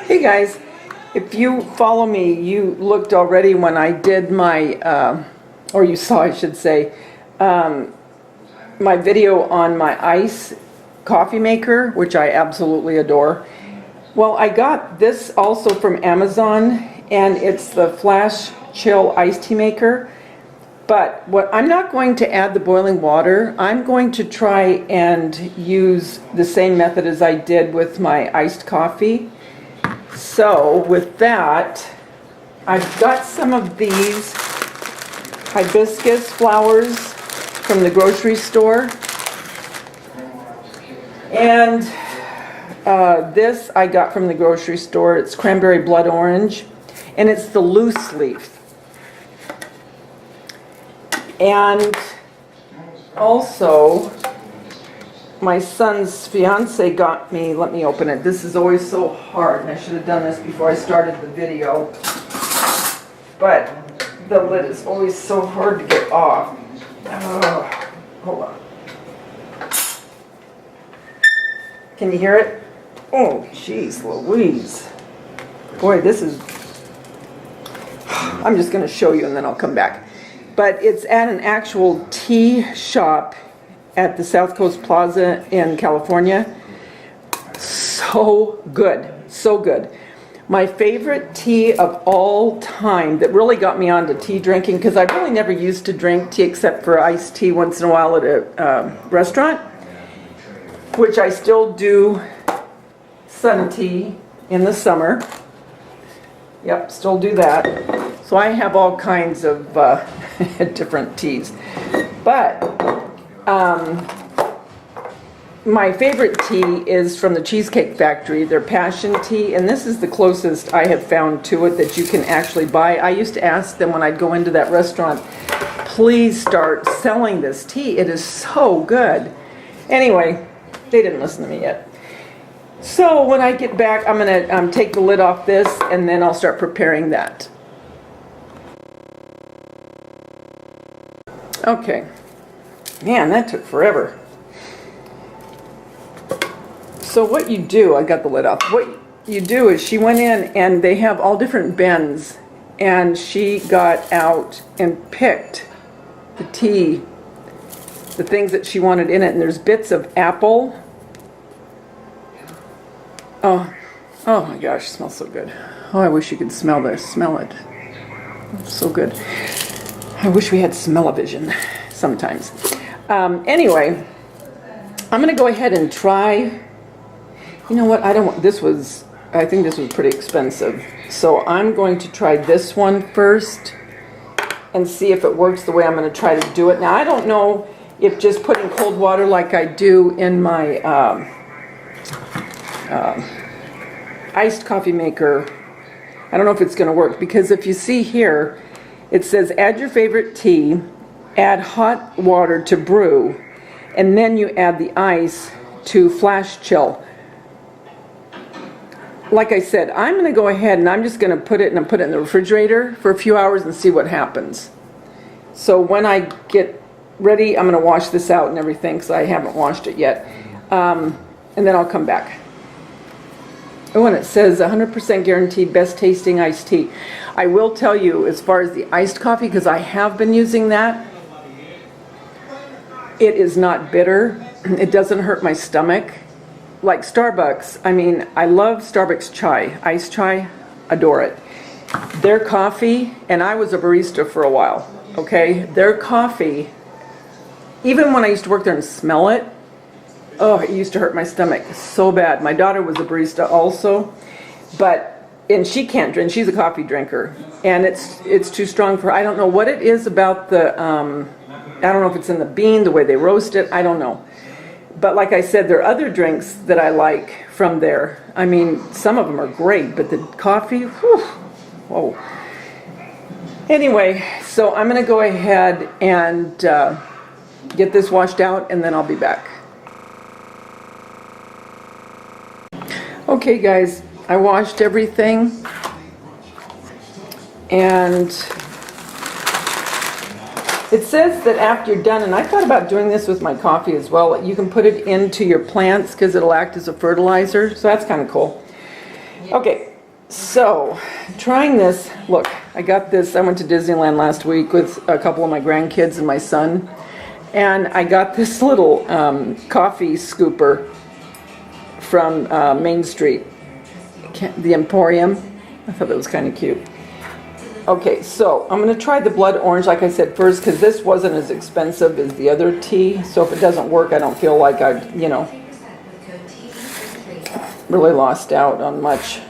Hey guys, if you follow me, you looked already when I did my, or you saw I should say, my video on my ice coffee maker, which I absolutely adore. Well, I got this also from Amazon, and it's the Flash Chill iced tea maker. But I'm not going to add the boiling water. I'm going to try and use the same method as I did with my iced coffee. So with that, I've got some of these hibiscus flowers from the grocery store. And this I got from the grocery store. It's cranberry blood orange, and it's the loose leaf. And also, my son's fiance got me, let me open it. This is always so hard, and I should have done this before I started the video. But the lid is always so hard to get off. Oh, hold on. Can you hear it? Oh, jeez Louise. Boy, this is... I'm just going to show you and then I'll come back. But it's at an actual tea shop at the South Coast Plaza in California. So good, so good. My favorite tea of all time that really got me onto tea drinking, because I really never used to drink tea except for iced tea once in a while at a restaurant, which I still do. Sun tea in the summer. Yep, still do that. So I have all kinds of different teas. But my favorite tea is from the Cheesecake Factory, their passion tea, and this is the closest I have found to it that you can actually buy. I used to ask them when I'd go into that restaurant, please start selling this tea. It is so good. Anyway, they didn't listen to me yet. So when I get back, I'm going to take the lid off this, and then I'll start preparing that. Okay. Man, that took forever. So what you do, I got the lid off. What you do is she went in, and they have all different bins, and she got out and picked the tea, the things that she wanted in it, and there's bits of apple. Oh my gosh, it smells so good. Oh, I wish you could smell this. Smell it. It's so good. I wish we had smell-o-vision sometimes. Anyway, I'm going to go ahead and try. You know what? I think this was pretty expensive. So I'm going to try this one first and see if it works the way I'm going to try to do it. Now, I don't know if just putting cold water like I do in my iced coffee maker, I don't know if it's going to work, because if you see here, it says add your favorite tea, add hot water to brew, and then you add the ice to flash chill. Like I said, I'm going to go ahead and I'm just going to put it in the refrigerator for a few hours and see what happens. So when I get ready, I'm going to wash this out and everything, because I haven't washed it yet. And then I'll come back. Oh, and it says 100% guaranteed best tasting iced tea. I will tell you, as far as the iced coffee, because I have been using that, it is not bitter. It doesn't hurt my stomach. Like Starbucks, I mean, I love Starbucks chai, iced chai, adore it. Their coffee, and I was a barista for a while, okay? Their coffee, even when I used to work there and smell it, oh, it used to hurt my stomach so bad. My daughter was a barista also, and she can't drink. She's a coffee drinker, and it's too strong for her. I don't know what it is about the, I don't know if it's in the bean, the way they roast it, I don't know. But like I said, there are other drinks that I like from there. I mean, some of them are great, but the coffee, whew, whoa. Anyway, so I'm going to go ahead and get this washed out, and then I'll be back. Okay guys, I washed everything, and it says that after you're done, and I thought about doing this with my coffee as well, you can put it into your plants because it'll act as a fertilizer, so that's kind of cool. Okay, So, trying this, look, I got this, I went to Disneyland last week with a couple of my grandkids and my son, and I got this little coffee scooper from Main Street, the Emporium. I thought that was kind of cute. Okay, so I'm going to try the blood orange, like I said, first, because this wasn't as expensive as the other tea, so if it doesn't work, I don't feel like I've, really lost out on much.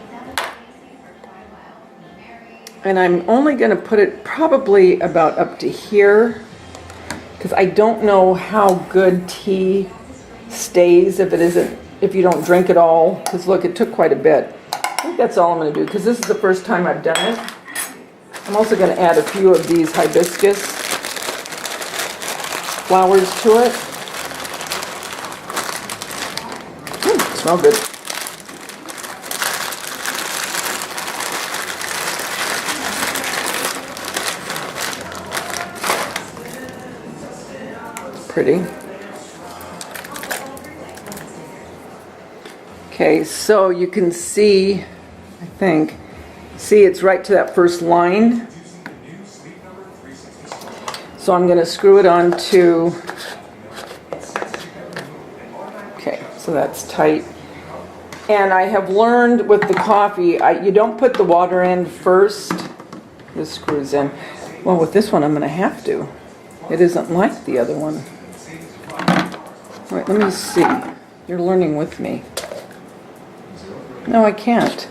And I'm only going to put it probably about up to here, because I don't know how good tea stays if you don't drink it all. Because look, it took quite a bit. I think that's all I'm going to do, because this is the first time I've done it. I'm also going to add a few of these hibiscus flowers to it. Smell good. Pretty. Okay, so you can see, I think, it's right to that first line. So I'm going to screw it on to, okay, so that's tight. And I have learned with the coffee, you don't put the water in first. This screws in. Well, with this one I'm going to have to. It isn't like the other one. All right, let me see. You're learning with me. No, I can't.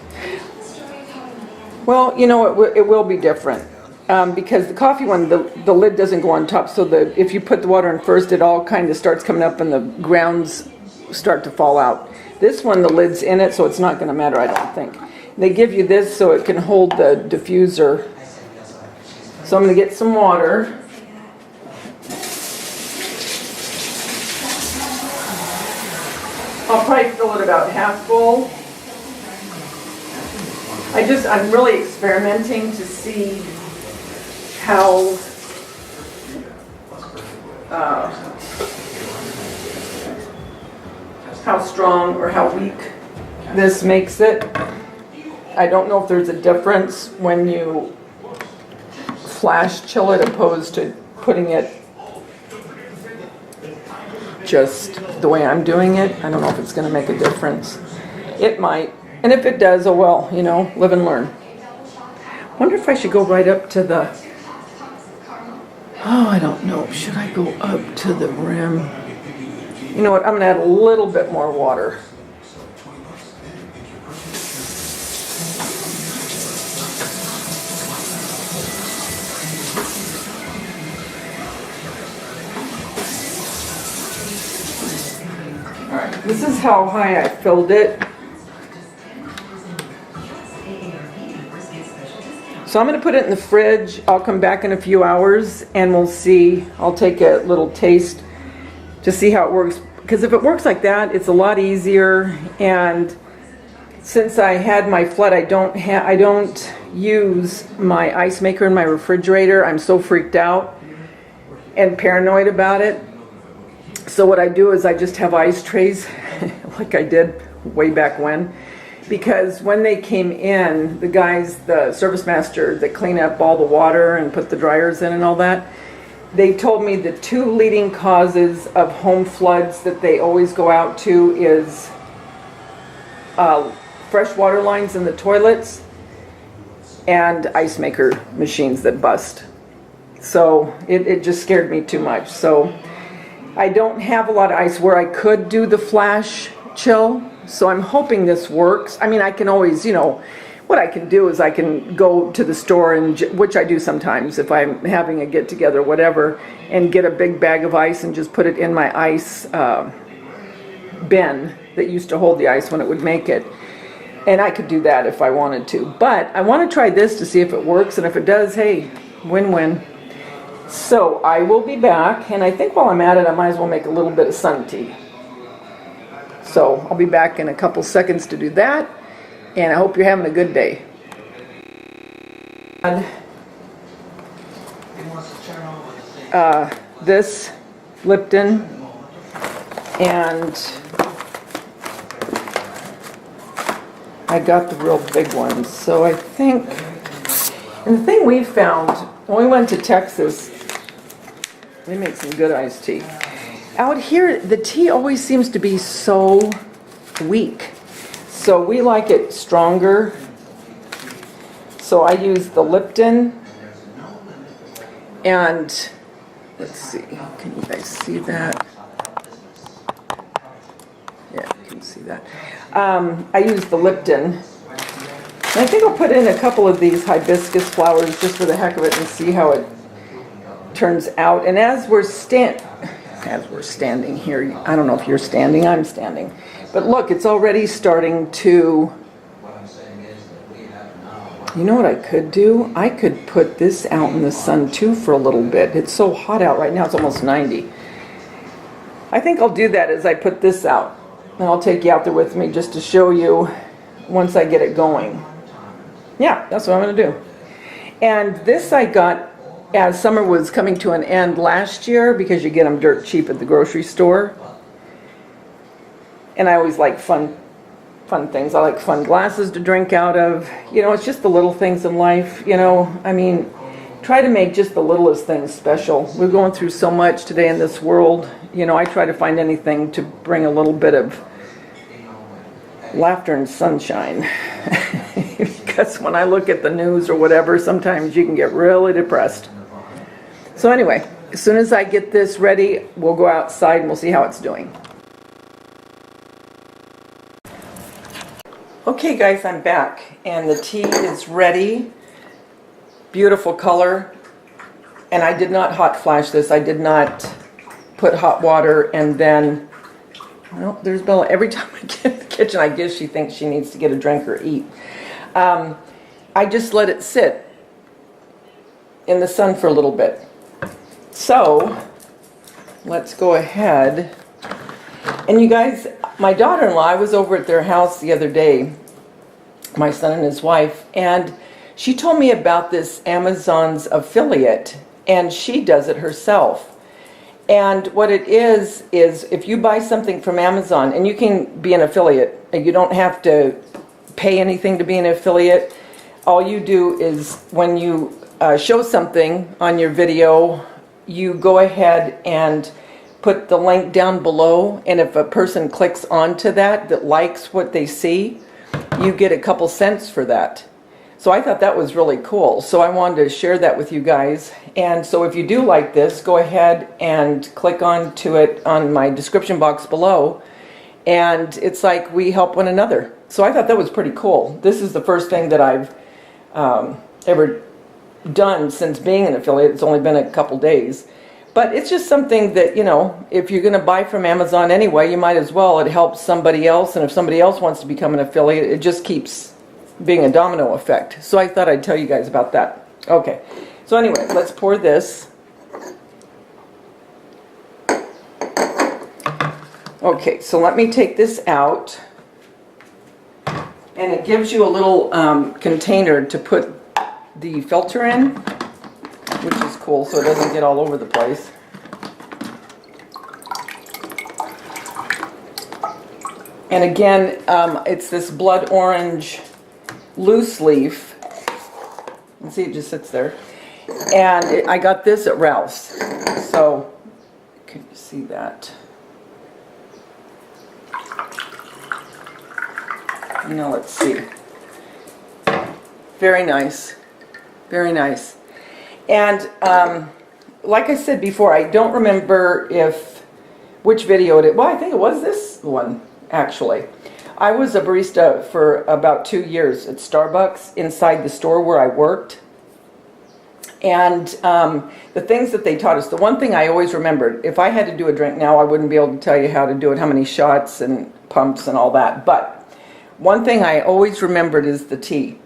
Well, you know, it will be different. Because the coffee one, the lid doesn't go on top, so if you put the water in first, it all kind of starts coming up and the grounds start to fall out. This one, the lid's in it, so it's not going to matter, I don't think. They give you this so it can hold the diffuser. So I'm going to get some water. I'll probably fill it about half full. I'm really experimenting to see how strong or how weak this makes it. I don't know if there's a difference when you flash chill it opposed to putting it just the way I'm doing it. I don't know if it's going to make a difference. It might. And if it does, oh well, live and learn. Wonder if I should go right up to the, I don't know. Should I go up to the rim? You know what? I'm going to add a little bit more water. All right, this is how high I filled it. So I'm going to put it in the fridge. I'll come back in a few hours and we'll see. I'll take a little taste to see how it works. Because if it works like that, it's a lot easier. And since I had my flood, I don't use my ice maker in my refrigerator. I'm so freaked out and paranoid about it. So what I do is I just have ice trays like I did way back when. Because when they came in, the guys, the service master that clean up all the water and put the dryers in and all that, they told me the two leading causes of home floods that they always go out to is fresh water lines in the toilets and ice maker machines that bust. So it just scared me too much. So I don't have a lot of ice where I could do the flash chill. So I'm hoping this works. I mean, I can always, what I can do is I can go to the store, which I do sometimes if I'm having a get-together, whatever, and get a big bag of ice and just put it in my ice bin that used to hold the ice when it would make it. And I could do that if I wanted to. But I want to try this to see if it works, and if it does, hey, win-win. So I will be back, and I think while I'm at it, I might as well make a little bit of sun tea. So I'll be back in a couple seconds to do that, and I hope you're having a good day. This Lipton and I got the real big ones. So I think, and the thing we found when we went to Texas, they make some good iced tea. Out here, the tea always seems to be so weak. So we like it stronger. So I use the Lipton. And let's see, can you guys see that? Yeah, you can see that. I use the Lipton. And I think I'll put in a couple of these hibiscus flowers just for the heck of it and see how it turns out. And as we're standing here, I don't know if you're standing, I'm standing. But look, it's already starting to, you know what I could do? I could put this out in the sun too for a little bit. It's so hot out right now, it's almost 90. I think I'll do that as I put this out. And I'll take you out there with me just to show you once I get it going. Yeah, that's what I'm going to do. And this I got as summer was coming to an end last year because you get them dirt cheap at the grocery store. And I always like fun things. I like fun glasses to drink out of. You know, it's just the little things in life, you know. I mean, try to make just the littlest things special. We're going through so much today in this world. You know, I try to find anything to bring a little bit of laughter and sunshine. Because when I look at the news or whatever, sometimes you can get really depressed. So anyway, as soon as I get this ready, we'll go outside and we'll see how it's doing. Okay guys, I'm back and the tea is ready. Beautiful color. And I did not hot flash this. I did not put hot water and then, well, there's Bella. Every time I get in the kitchen, I guess she thinks she needs to get a drink or eat. I just let it sit in the sun for a little bit. So, let's go ahead. And you guys, my daughter-in-law, I was over at their house the other day, my son and his wife, and she told me about this Amazon's affiliate, and she does it herself. And what it is if you buy something from Amazon, and you can be an affiliate, you don't have to pay anything to be an affiliate. All you do is when you show something on your video, you go ahead and put the link down below, and if a person clicks onto that likes what they see, you get a couple cents for that. So I thought that was really cool. So I wanted to share that with you guys. And so if you do like this, go ahead and click onto it on my description box below. And it's like we help one another. So I thought that was pretty cool. This is the first thing that I've ever done since being an affiliate. It's only been a couple days. But it's just something that, you know, if you're going to buy from Amazon anyway, you might as well. It helps somebody else. And if somebody else wants to become an affiliate, it just keeps being a domino effect. So I thought I'd tell you guys about that. Okay. So anyway, let's pour this. Okay, so let me take this out. And it gives you a little container to put the filter in, which is cool so it doesn't get all over the place. And again, it's this blood orange loose leaf. You can see it just sits there. And I got this at Ralph's. So, can you see that? Now let's see. Very nice. Very nice. And like I said before, I don't remember which video it is. Well, I think it was this one, actually. I was a barista for about 2 years at Starbucks inside the store where I worked. And the things that they taught us, the one thing I always remembered, if I had to do a drink now, I wouldn't be able to tell you how to do it, how many shots and pumps and all that. But one thing I always remembered is the tea.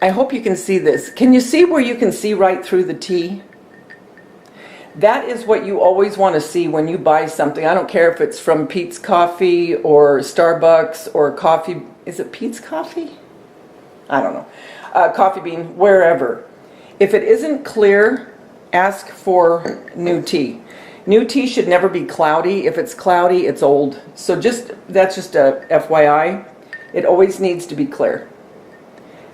I hope you can see this. Can you see where you can see right through the tea? That is what you always want to see when you buy something. I don't care if it's from Peet's Coffee or Starbucks or coffee. Is it Peet's Coffee? I don't know. Coffee Bean, wherever. If it isn't clear, ask for new tea. New tea should never be cloudy. If it's cloudy, it's old. So that's just a FYI. It always needs to be clear.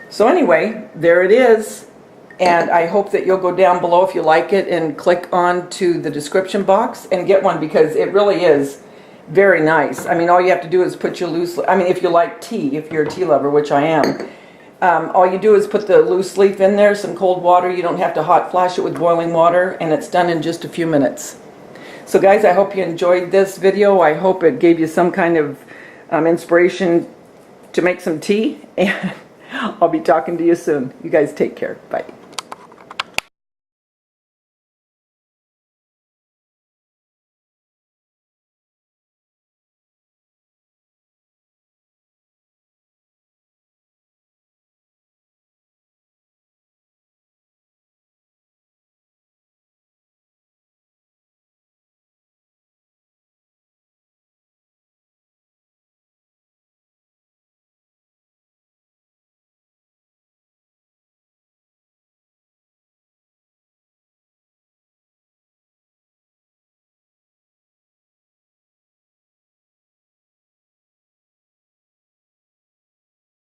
So anyway, there it is. And I hope that you'll go down below if you like it and click on to the description box and get one, because it really is very nice. I mean, all you have to do is put your loose, I mean, if you like tea, if you're a tea lover, which I am, all you do is put the loose leaf in there, some cold water. You don't have to hot flash it with boiling water, and it's done in just a few minutes. So guys, I hope you enjoyed this video. I hope it gave you some kind of inspiration to make some tea, and I'll be talking to you soon. You guys take care. Bye.